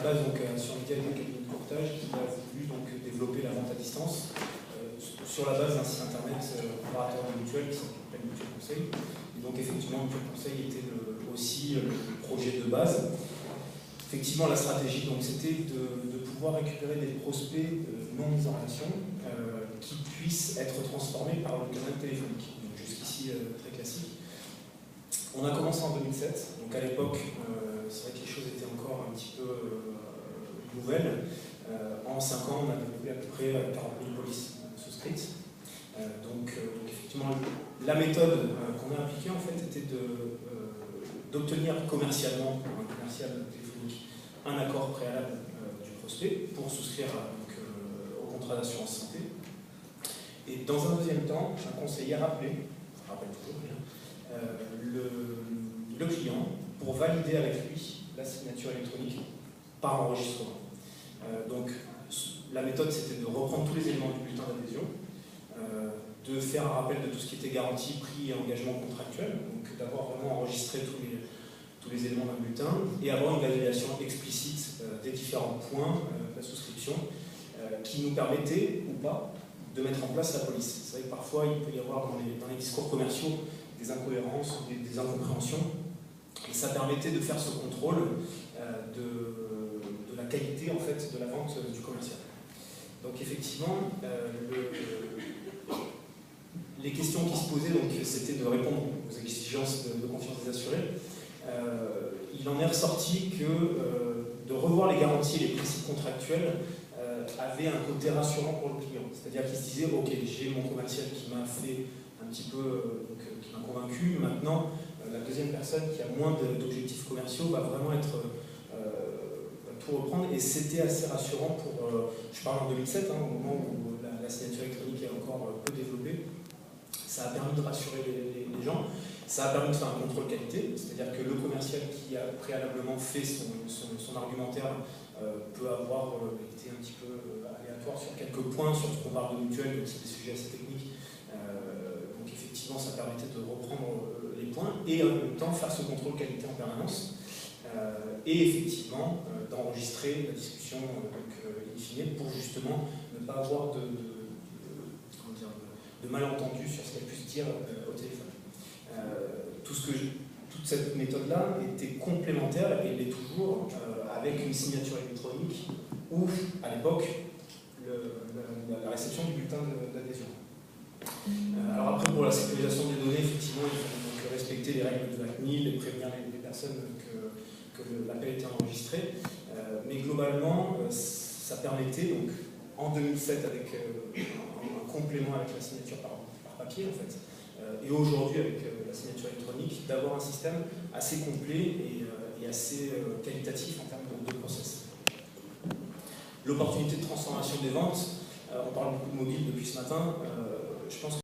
base, donc, sur l'idée d'un cabinet de courtage qui a voulu donc, développer la vente à distance sur la base d'un site internet comparateur de mutuelle qui s'appelle Mutuel Conseil. Et donc effectivement, Mutuel Conseil était aussi le projet de base. Effectivement, la stratégie, c'était de pouvoir récupérer des prospects non mis en relation qui puissent être transformés par le canal téléphonique. Donc jusqu'ici, très classique. On a commencé en 2007, donc à l'époque, c'est vrai que les choses étaient encore un petit peu nouvelles. En 5 ans, on a développé à peu près 40 000 polices souscrites. Donc effectivement, la méthode qu'on a appliquée en fait était d'obtenir commercialement, pour un commercial téléphonique, un accord préalable du prospect pour souscrire au contrat d'assurance santé. Et dans un deuxième temps, un conseiller rappelé, je rappelle toujours bien, le client pour valider avec lui la signature électronique par enregistrement. Donc la méthode c'était de reprendre tous les éléments du bulletin d'adhésion, de faire un rappel de tout ce qui était garantie, prix et engagement contractuel, donc d'avoir vraiment enregistré tous les éléments d'un bulletin et avoir une validation explicite des différents points de la souscription qui nous permettait ou pas de mettre en place la police. C'est vrai que parfois il peut y avoir dans les discours commerciaux des incohérences, des incompréhensions, et ça permettait de faire ce contrôle de la qualité en fait, de la vente du commercial. Donc effectivement, les questions qui se posaient, c'était de répondre aux exigences de confiance des assurés. Il en est ressorti que de revoir les garanties et les principes contractuels avait un côté rassurant pour le client. C'est-à-dire qu'il se disait, ok, j'ai mon commercial qui m'a fait un petit peu, qui m'a convaincu, maintenant la deuxième personne qui a moins d'objectifs commerciaux va vraiment tout reprendre, et c'était assez rassurant pour, je parle en 2007, au moment où la signature électronique est encore peu développée. Ça a permis de rassurer les gens, ça a permis de faire un contrôle qualité, c'est-à-dire que le commercial qui a préalablement fait son argumentaire peut avoir été un petit peu aléatoire sur quelques points, sur ce qu'on parle de mutuelle, donc c'est des sujets assez techniques. Donc effectivement, ça permettait de reprendre les points et en même temps faire ce contrôle qualité en permanence. Et effectivement, d'enregistrer la discussion in fine pour justement ne pas avoir de malentendus sur ce qu'elle puisse dire au téléphone. Toute cette méthode-là était complémentaire, et elle l'est toujours, avec une signature électronique ou, à l'époque, la réception du bulletin d'adhésion. Alors après, pour la sécurisation des données, effectivement, il faut donc respecter les règles de la CNIL et prévenir les personnes que l'appel était enregistré. Mais globalement, ça permettait, donc, en 2007, avec un complément avec la signature par papier, en fait, et aujourd'hui avec la signature électronique, d'avoir un système assez complet et assez qualitatif en termes de process. L'opportunité de transformation des ventes, on parle beaucoup de mobile depuis ce matin, je pense que